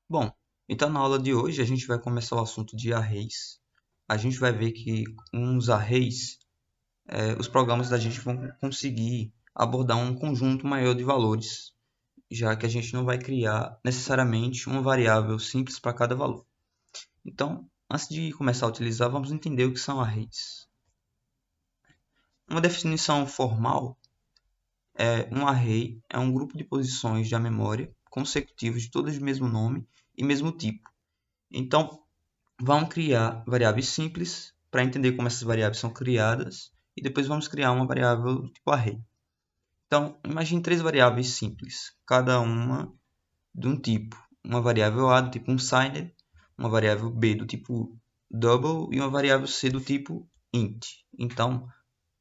Bom, então na aula de hoje a gente vai começar o assunto de arrays. A gente vai ver que com os arrays, os programas da gente vão conseguir abordar um conjunto maior de valores, já que a gente não vai criar necessariamente uma variável simples para cada valor. Então, antes de começar a utilizar, vamos entender o que são arrays. Uma definição formal é um array é um grupo de posições da memória consecutivos de todas do mesmo nome e mesmo tipo. Então, vamos criar variáveis simples para entender como essas variáveis são criadas e depois vamos criar uma variável do tipo array. Então, imagine três variáveis simples, cada uma de um tipo. Uma variável A do tipo unsigned, uma variável B do tipo double e uma variável C do tipo int. Então,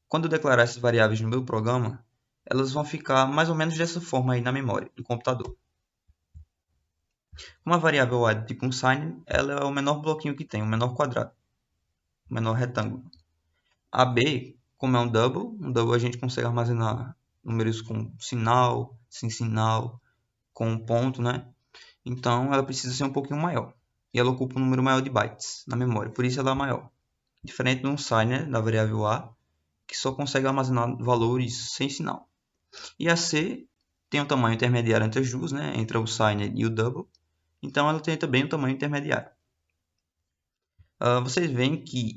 quando eu declarar essas variáveis no meu programa, elas vão ficar mais ou menos dessa forma aí na memória do computador. Uma variável A do tipo unsigned, ela é o menor bloquinho que tem, o menor quadrado, o menor retângulo. A B, como é um double a gente consegue armazenar números com sinal, sem sinal, com um ponto, né? Então ela precisa ser um pouquinho maior. E ela ocupa um número maior de bytes na memória, por isso ela é maior. Diferente do unsigned, da variável A, que só consegue armazenar valores sem sinal. E a C tem um tamanho intermediário entre as duas, né? Entre o unsigned e o double. Então ela tem também um tamanho intermediário. Vocês veem que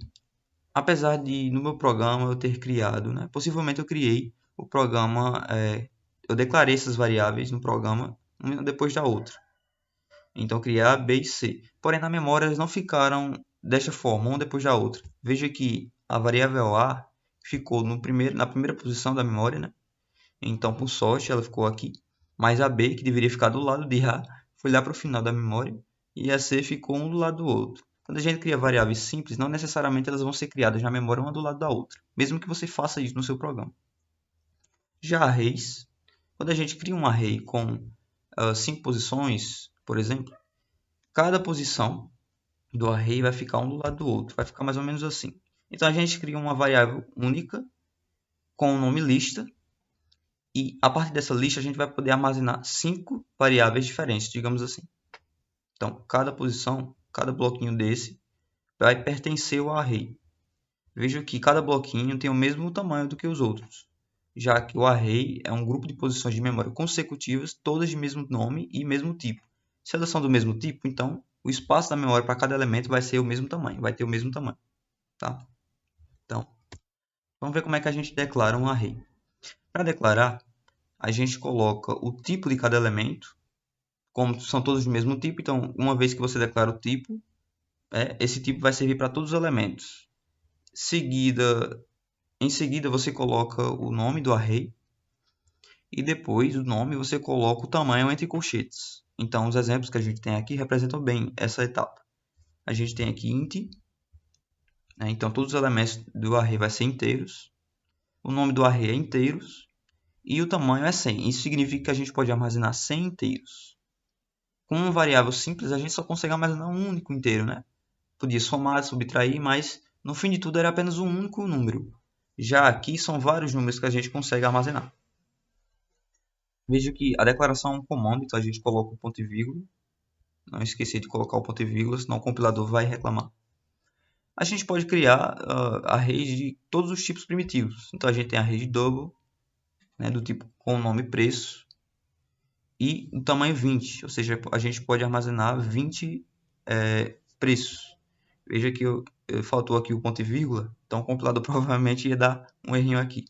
apesar de no meu programa eu ter criado, né? Possivelmente eu criei o programa, eu declarei essas variáveis no programa uma depois da outra. Então eu criei A, B e C. Porém na memória elas não ficaram desta forma, uma depois da outra. Veja que a variável A ficou na primeira posição da memória, né? Então por sorte ela ficou aqui. Mas a B, que deveria ficar do lado de A, foi lá para o final da memória. E a C ficou um do lado do outro. Quando a gente cria variáveis simples, não necessariamente elas vão ser criadas na memória uma do lado da outra, mesmo que você faça isso no seu programa. Já arrays, quando a gente cria um array com 5 posições, por exemplo, cada posição do array vai ficar um do lado do outro, vai ficar mais ou menos assim. Então a gente cria uma variável única com o nome lista e a partir dessa lista a gente vai poder armazenar 5 variáveis diferentes, digamos assim. Então cada posição, cada bloquinho desse vai pertencer ao array. Veja que cada bloquinho tem o mesmo tamanho do que os outros, já que o array é um grupo de posições de memória consecutivas, todas de mesmo nome e mesmo tipo. Se elas são do mesmo tipo, então o espaço da memória para cada elemento vai ser o mesmo tamanho, vai ter o mesmo tamanho, tá? Então, vamos ver como é que a gente declara um array. Para declarar, a gente coloca o tipo de cada elemento, como são todos do mesmo tipo, então uma vez que você declara o tipo, esse tipo vai servir para todos os elementos. Em seguida, você coloca o nome do array e depois do nome você coloca o tamanho entre colchetes. Então, os exemplos que a gente tem aqui representam bem essa etapa. A gente tem aqui int, né? Então todos os elementos do array vai ser inteiros. O nome do array é inteiros e o tamanho é 100. Isso significa que a gente pode armazenar 100 inteiros. Com uma variável simples, a gente só consegue armazenar um único inteiro, né? Podia somar, subtrair, mas no fim de tudo era apenas um único número. Já aqui são vários números que a gente consegue armazenar. Veja que a declaração é um comando, então a gente coloca o ponto e vírgula. Não esqueci de colocar o ponto e vírgula, senão o compilador vai reclamar. A gente pode criar arrays de todos os tipos primitivos. Então a gente tem array de double, né, do tipo com o nome preço, e o tamanho 20, ou seja, a gente pode armazenar 20 preços. Veja que faltou aqui o ponto e vírgula, então o compilador provavelmente ia dar um errinho aqui.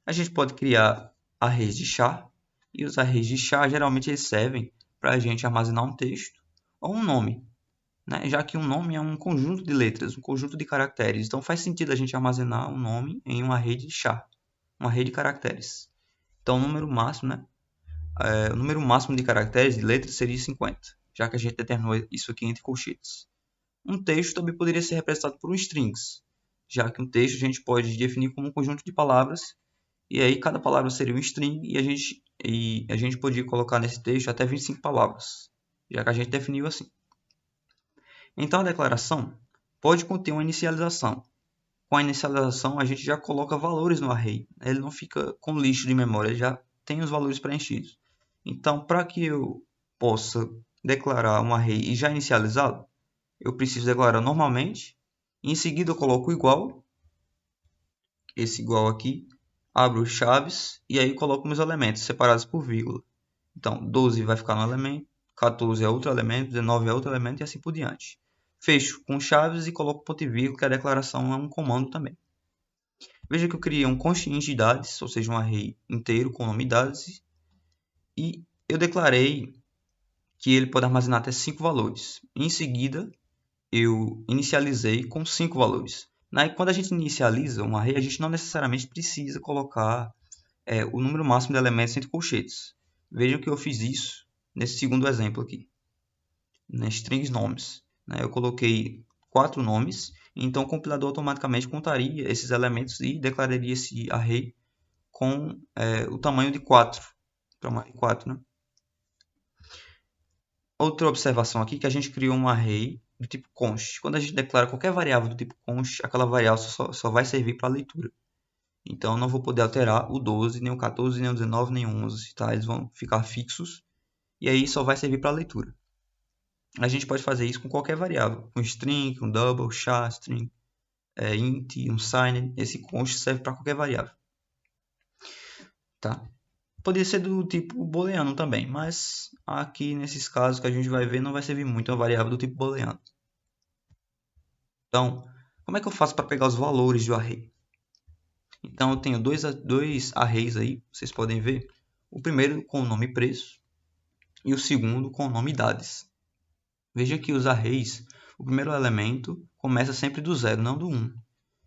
A gente pode criar arrays de char, e os arrays de char geralmente eles servem para a gente armazenar um texto ou um nome, né? Já que um nome é um conjunto de letras, um conjunto de caracteres. Então faz sentido a gente armazenar um nome em um array de char, um array de caracteres. Então o número máximo, né? O número máximo de caracteres de letras seria 50, já que a gente determinou isso aqui entre colchetes. Um texto também poderia ser representado por um strings, já que um texto a gente pode definir como um conjunto de palavras e aí cada palavra seria um string e a gente podia colocar nesse texto até 25 palavras, já que a gente definiu assim. Então a declaração pode conter uma inicialização. Com a inicialização a gente já coloca valores no array. Ele não fica com lixo de memória, ele já tem os valores preenchidos. Então para que eu possa declarar um array já inicializado, eu preciso declarar normalmente. Em seguida eu coloco o igual, esse igual aqui, abro chaves e aí coloco meus elementos separados por vírgula. Então 12 vai ficar no elemento, 14 é outro elemento, 19 é outro elemento e assim por diante. Fecho com chaves e coloco ponto e vírgula, que a declaração é um comando também. Veja que eu criei um constante de dados, ou seja, um array inteiro com nome dados, e eu declarei que ele pode armazenar até 5 valores. Em seguida, eu inicializei com 5 valores. Quando a gente inicializa um array, a gente não necessariamente precisa colocar o número máximo de elementos entre colchetes. Vejam que eu fiz isso nesse segundo exemplo aqui, nas strings nomes. Eu coloquei 4 nomes, então o compilador automaticamente contaria esses elementos e declararia esse array com o tamanho de 4. Tamanho 4, né? Outra observação aqui é que a gente criou um array do tipo const. Quando a gente declara qualquer variável do tipo const, aquela variável só vai servir para leitura. Então, eu não vou poder alterar o 12, nem o 14, nem o 19, nem o 11. Tá? Eles vão ficar fixos e aí só vai servir para leitura. A gente pode fazer isso com qualquer variável. Um string, um double, char, string, int, um signed. Esse const serve para qualquer variável. Tá? Poderia ser do tipo booleano também, mas aqui nesses casos que a gente vai ver não vai servir muito uma variável do tipo booleano. Então, como é que eu faço para pegar os valores do array? Então, eu tenho dois arrays aí, vocês podem ver. O primeiro com o nome preço e o segundo com o nome idades. Veja que os arrays, o primeiro elemento começa sempre do 0, não do 1.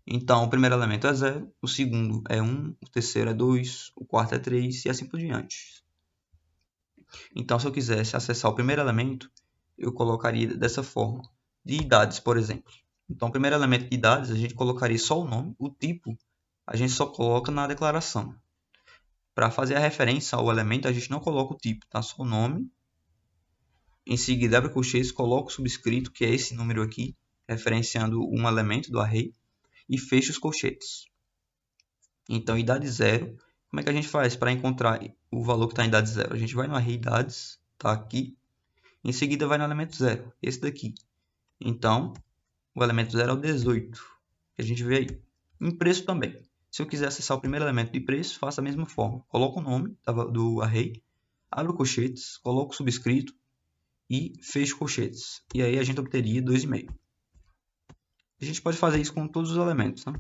Então, o primeiro elemento é 0, o segundo é 1, o terceiro é 2, o quarto é 3 e assim por diante. Então, se eu quisesse acessar o primeiro elemento, eu colocaria dessa forma, de idades, por exemplo. Então, o primeiro elemento de idades, a gente colocaria só o nome, o tipo, a gente só coloca na declaração. Para fazer a referência ao elemento, a gente não coloca o tipo, tá? Só o nome. Em seguida, abre colchetes, coloca o subscrito, que é esse número aqui, referenciando um elemento do array, e fecha os colchetes. Então, idade 0, como é que a gente faz para encontrar o valor que está em idade 0? A gente vai no array idades, está aqui, em seguida vai no elemento 0, esse daqui. Então, o elemento 0 é o 18, que a gente vê aí. Em preço também. Se eu quiser acessar o primeiro elemento de preço, faço a mesma forma. Coloco o nome do array, abro colchetes, coloco o subscrito e fecho colchetes. E aí a gente obteria 2,5. A gente pode fazer isso com todos os elementos. Né?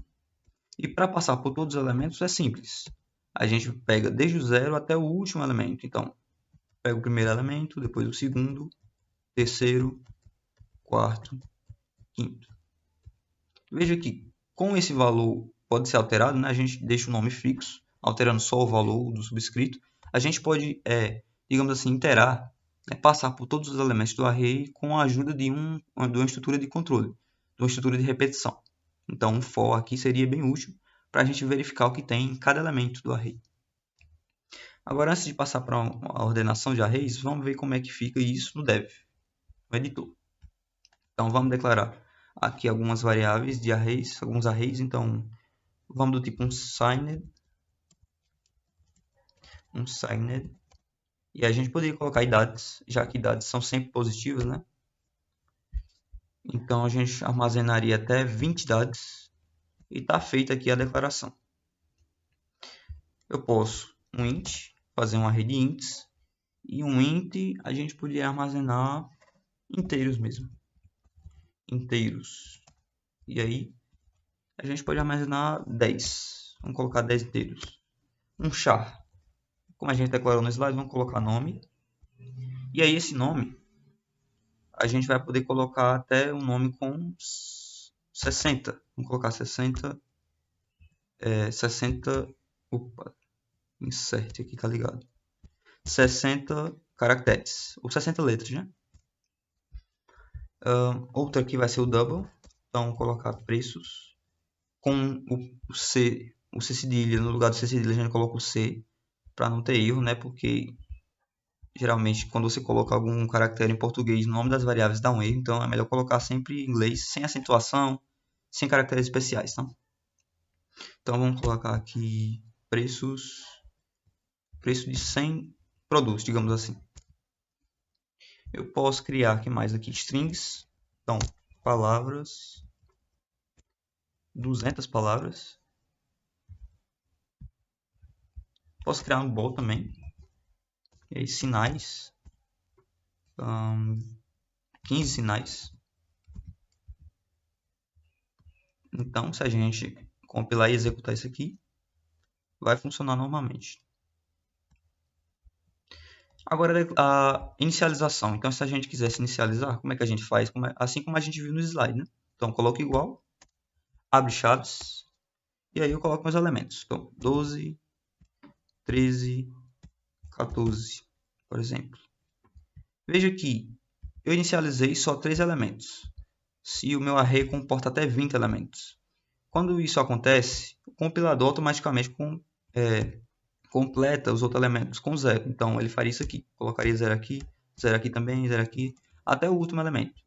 E para passar por todos os elementos é simples. A gente pega desde o 0 até o último elemento. Então, pega o primeiro elemento, depois o segundo, terceiro, quarto, quinto. Veja que com esse valor pode ser alterado, né? A gente deixa o nome fixo, alterando só o valor do subscrito. A gente pode, digamos assim, iterar, passar por todos os elementos do array com a ajuda de uma estrutura de controle, de uma estrutura de repetição. Então, um for aqui seria bem útil para a gente verificar o que tem em cada elemento do array. Agora, antes de passar para a ordenação de arrays, vamos ver como é que fica isso no dev, no editor. Então, vamos declarar aqui algumas variáveis de arrays, alguns arrays. Então, vamos do tipo um signed, e a gente poderia colocar idades, já que idades são sempre positivas, né? Então, a gente armazenaria até 20 idades e está feita aqui a declaração. Eu posso um int, fazer um array de ints, e um int a gente poderia armazenar inteiros mesmo. Inteiros. E aí, a gente pode armazenar 10. Vamos colocar 10 inteiros. Um char. Como a gente declarou no slide, vamos colocar nome. E aí, esse nome, a gente vai poder colocar até um nome com 60. Vamos colocar 60. 60. Opa, insert aqui, tá ligado? 60 caracteres, ou 60 letras, né? Outra aqui vai ser o double. Então, vou colocar preços com o C cedilha. No lugar do C cedilha, a gente coloca o C para não ter erro, né? Porque geralmente quando você coloca algum caractere em português, o nome das variáveis dá um erro. Então, é melhor colocar sempre em inglês, sem acentuação, sem caracteres especiais, tá? Então, vamos colocar aqui preço de 100 produtos, digamos assim. Eu posso criar aqui mais aqui strings. Então, palavras, 200 palavras. Posso criar um bol também. E aí, sinais. 15 sinais. Então, se a gente compilar e executar isso aqui, vai funcionar normalmente. Agora, a inicialização. Então, se a gente quisesse inicializar, como é que a gente faz? Assim como a gente viu no slide, né? Então, coloco igual, abre chaves, e aí eu coloco meus elementos. Então, 12, 13, 14, por exemplo. Veja que eu inicializei só 3 elementos, se o meu array comporta até 20 elementos. Quando isso acontece, o compilador automaticamente completa os outros elementos com 0. Então, ele faria isso aqui. Colocaria 0 aqui também, 0 aqui, até o último elemento.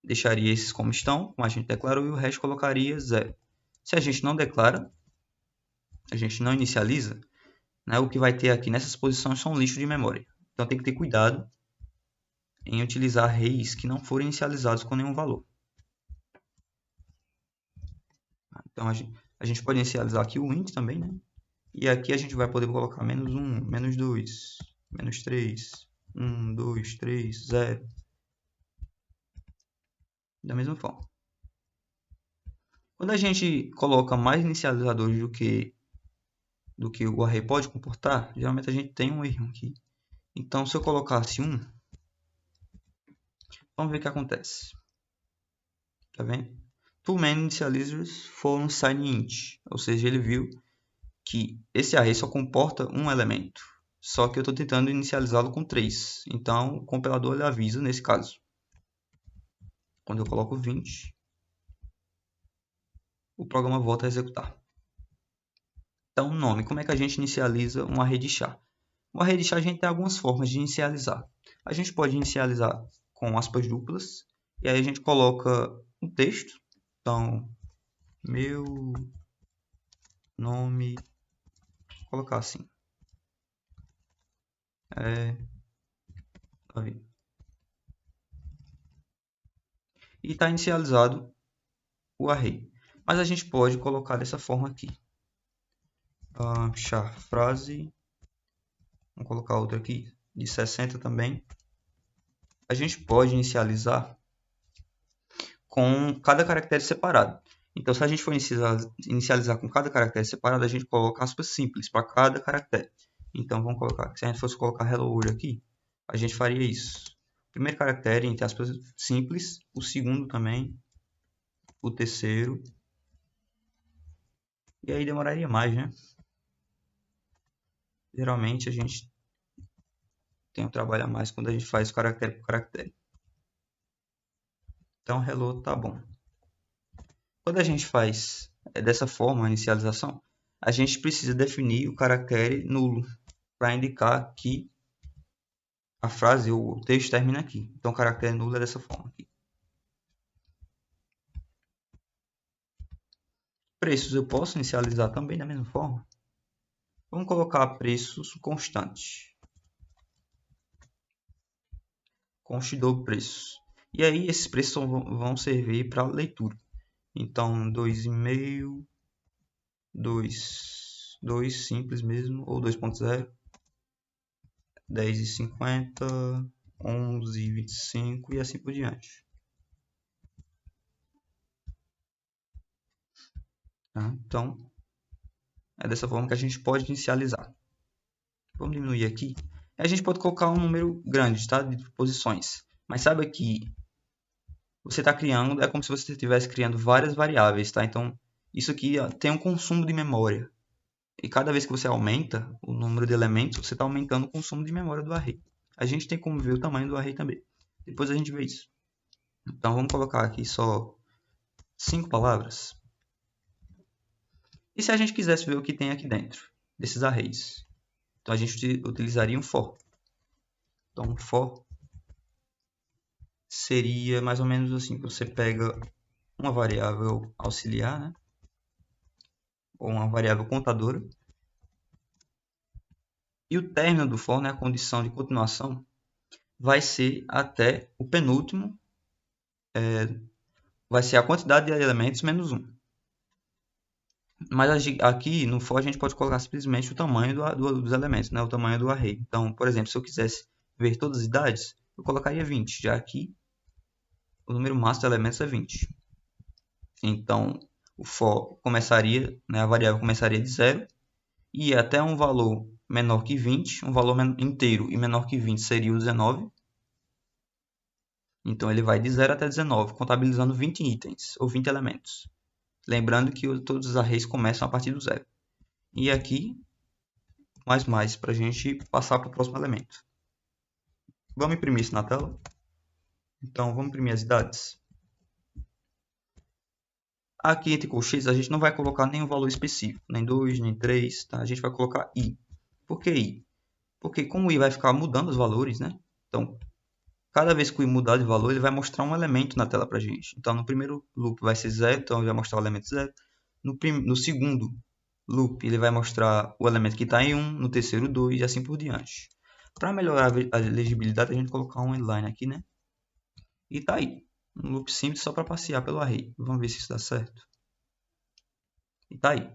Deixaria esses como estão, como a gente declarou, e o resto colocaria 0. Se a gente não declara, a gente não inicializa, né, o que vai ter aqui nessas posições são lixo de memória. Então, tem que ter cuidado em utilizar arrays que não forem inicializados com nenhum valor. Então, a gente pode inicializar aqui o int também, né? E aqui a gente vai poder colocar menos 1, menos 2, menos 3, 1, 2, 3, 0. Da mesma forma. Quando a gente coloca mais inicializadores do que o array pode comportar, geralmente a gente tem um erro aqui. Então, se eu colocasse 1, vamos ver o que acontece. Tá vendo? Too many initializers for unsigned int. Ou seja, ele viu que esse array só comporta um elemento. Só que eu estou tentando inicializá-lo com 3. Então, o compilador ele avisa nesse caso. Quando eu coloco 20, o programa volta a executar. Então, nome. Como é que a gente inicializa um array de char? Um array de char a gente tem algumas formas de inicializar. A gente pode inicializar com aspas duplas. E aí a gente coloca um texto. Então, meu nome, vou colocar assim. Davi. E está inicializado o array. Mas a gente pode colocar dessa forma aqui. Char frase. Vamos colocar outra aqui de 60 também. A gente pode inicializar com cada caractere separado. Então, se a gente for inicializar com cada caractere separado, a gente coloca aspas simples para cada caractere. Então, vamos colocar, se a gente fosse colocar hello world aqui, a gente faria isso. O primeiro caractere, entre aspas, simples. O segundo também. O terceiro. E aí demoraria mais, né? Geralmente a gente tem um trabalho a mais quando a gente faz caractere por caractere. Então, hello tá bom. Quando a gente faz dessa forma a inicialização, a gente precisa definir o caractere nulo para indicar que a frase ou o texto termina aqui. Então, o caractere nulo é dessa forma aqui. Preços eu posso inicializar também da mesma forma. Vamos colocar preços constantes. Const do preços. E aí, esses preços vão servir para leitura. Então, 2,5, 2 simples mesmo, ou 2.0, 10,50, 11,25 e assim por diante. Tá? Então, é dessa forma que a gente pode inicializar. Vamos diminuir aqui. A gente pode colocar um número grande, tá? De posições. Mas sabe que você está criando, é como se você estivesse criando várias variáveis, tá? Então, isso aqui tem um consumo de memória. E cada vez que você aumenta o número de elementos, você está aumentando o consumo de memória do array. A gente tem como ver o tamanho do array também. Depois a gente vê isso. Então, vamos colocar aqui só 5 palavras. E se a gente quisesse ver o que tem aqui dentro desses arrays? Então, a gente utilizaria um for. Então, um for seria mais ou menos assim. Você pega uma variável auxiliar, né? Ou uma variável contadora. E o término do for, né? A condição de continuação, vai ser até o penúltimo, vai ser a quantidade de elementos menos 1. Mas aqui no for a gente pode colocar simplesmente o tamanho dos elementos, né? O tamanho do array. Então, por exemplo, se eu quisesse ver todas as idades, eu colocaria 20. Já aqui, o número máximo de elementos é 20. Então, o for começaria, né, a variável começaria de 0 e até um valor menor que 20, um valor inteiro e menor que 20 seria o 19. Então, ele vai de 0 até 19, contabilizando 20 itens ou 20 elementos. Lembrando que todos os arrays começam a partir do 0. E aqui, mais para a gente passar para o próximo elemento. Vamos imprimir isso na tela? Então, vamos imprimir as idades. Aqui entre colchetes, a gente não vai colocar nenhum valor específico, nem 2, nem 3, tá? A gente vai colocar i. Por que i? Porque como o i vai ficar mudando os valores, né? Então, cada vez que o i mudar de valor, ele vai mostrar um elemento na tela para a gente. Então, no primeiro loop vai ser 0, então ele vai mostrar o elemento 0. No segundo loop, ele vai mostrar o elemento que está em 1, no terceiro 2 e assim por diante. Para melhorar a legibilidade, a gente colocar um inline aqui, né? E tá aí. Um loop simples só para passear pelo array. Vamos ver se isso dá certo. E tá aí.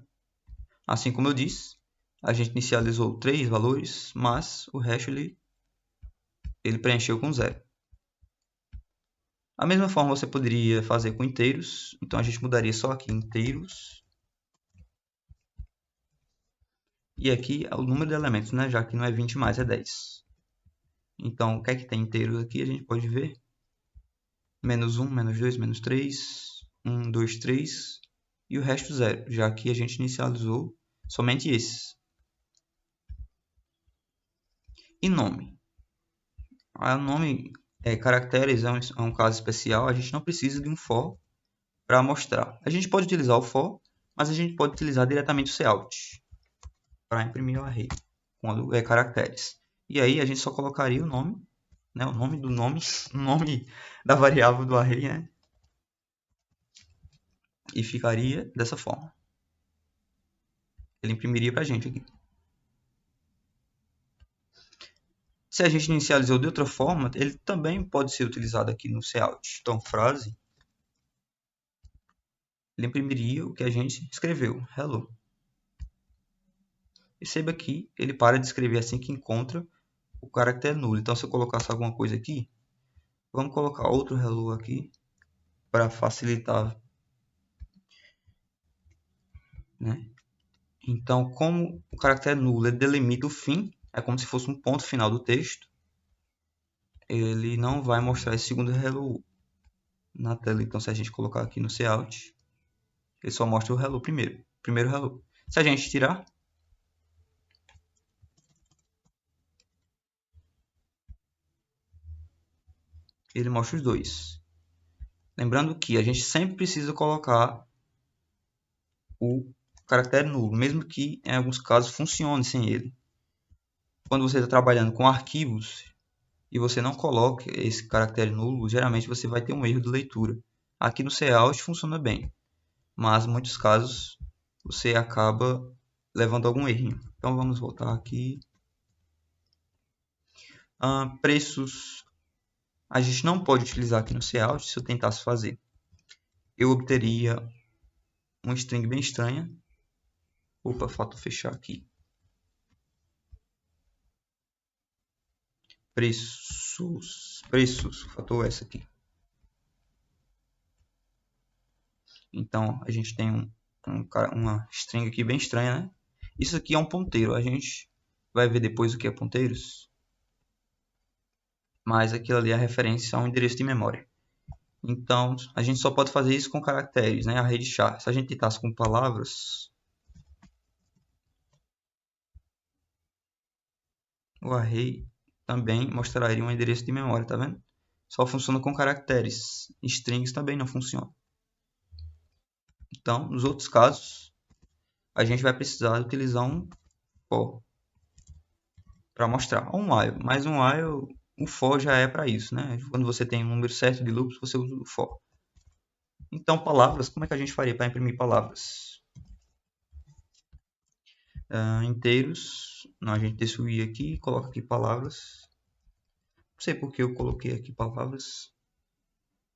Assim como eu disse, a gente inicializou 3 valores, mas o resto ele preencheu com 0. A mesma forma você poderia fazer com inteiros. Então a gente mudaria só aqui inteiros. E aqui é o número de elementos, né? Já que não é 20 mais, é 10. Então o que é que tem inteiros aqui? A gente pode ver. Menos 1, menos 2, menos 3. 1, 2, 3. E o resto 0. Já que a gente inicializou somente esses. E nome? O nome, caracteres é um caso especial. A gente não precisa de um for para mostrar. A gente pode utilizar o for, mas a gente pode utilizar diretamente o cout para imprimir o array quando é caracteres. E aí a gente só colocaria o nome, né, o nome do nome, o nome da variável do array, né, e ficaria dessa forma. Ele imprimiria para a gente aqui. Se a gente inicializou de outra forma, ele também pode ser utilizado aqui no cout. Então, frase, ele imprimiria o que a gente escreveu, hello. Perceba que ele para de escrever assim que encontra o caractere nulo. Então, se eu colocasse alguma coisa aqui, vamos colocar outro hello aqui para facilitar, né? Então, como o caractere nulo ele delimita o fim, é como se fosse um ponto final do texto, ele não vai mostrar esse segundo hello na tela. Então, se a gente colocar aqui no cout, ele só mostra o hello primeiro hello. Se a gente tirar, ele mostra os dois. Lembrando que a gente sempre precisa colocar o caractere nulo, mesmo que em alguns casos funcione sem ele. Quando você está trabalhando com arquivos e você não coloca esse caractere nulo, geralmente você vai ter um erro de leitura. Aqui no cout funciona bem, mas em muitos casos você acaba levando algum erro. Então vamos voltar aqui. Preços a gente não pode utilizar aqui no cout. Se eu tentasse fazer, eu obteria uma string bem estranha. Opa, falta fechar aqui. Preços, faltou essa aqui. Então a gente tem uma string aqui bem estranha, né? Isso aqui é um ponteiro. A gente vai ver depois o que é ponteiros. Mas aquilo ali é a referência a um endereço de memória. Então a gente só pode fazer isso com caracteres, né? Array de char. Se a gente tentasse com palavras, o array também mostraria um endereço de memória, tá vendo? Só funciona com caracteres. Strings também não funciona. Então, nos outros casos, a gente vai precisar utilizar um for para mostrar. Um while, mas um while, o for já é para isso, né? Quando você tem um número certo de loops, você usa o for. Então, palavras, como é que a gente faria para imprimir palavras? Inteiros, não, a gente deixa o i aqui, coloca aqui palavras. sei por que eu coloquei aqui palavras.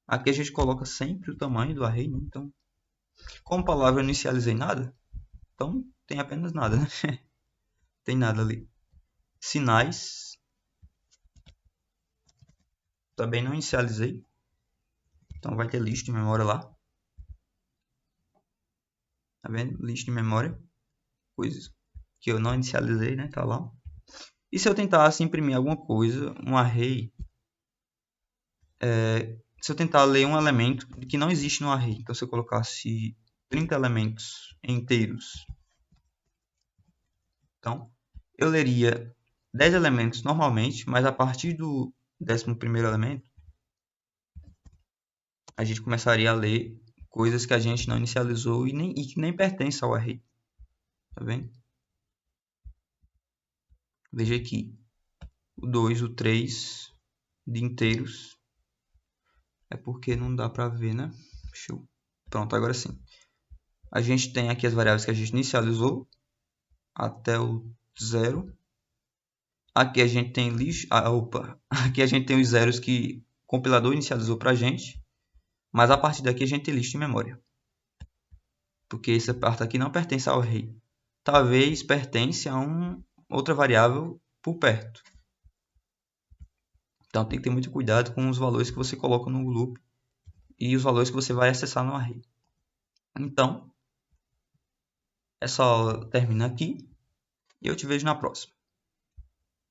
Aqui a gente coloca sempre o tamanho do array, né? Então, como palavra eu não inicializei nada, então tem apenas nada, né? Tem nada ali. Sinais, também não inicializei. Então vai ter list de memória lá. Tá vendo? List de memória. Coisas que eu não inicializei, né? Tá lá. E se eu tentasse imprimir alguma coisa, um array, se eu tentar ler um elemento que não existe no array, então se eu colocasse 30 elementos inteiros, então eu leria 10 elementos normalmente, mas a partir do 11º elemento, a gente começaria a ler coisas que a gente não inicializou e que nem pertencem ao array. Tá vendo? Veja aqui, o 2, o 3 de inteiros, é porque não dá para ver, né? Show. Pronto, agora sim. A gente tem aqui as variáveis que a gente inicializou até o 0. Aqui a gente tem lixo. Aqui a gente tem os zeros que o compilador inicializou para a gente. Mas a partir daqui a gente tem lixo de memória. Porque essa parte aqui não pertence ao array. Talvez pertence a outra variável por perto. Então tem que ter muito cuidado com os valores que você coloca no loop e os valores que você vai acessar no array. Então, essa aula termina aqui e eu te vejo na próxima.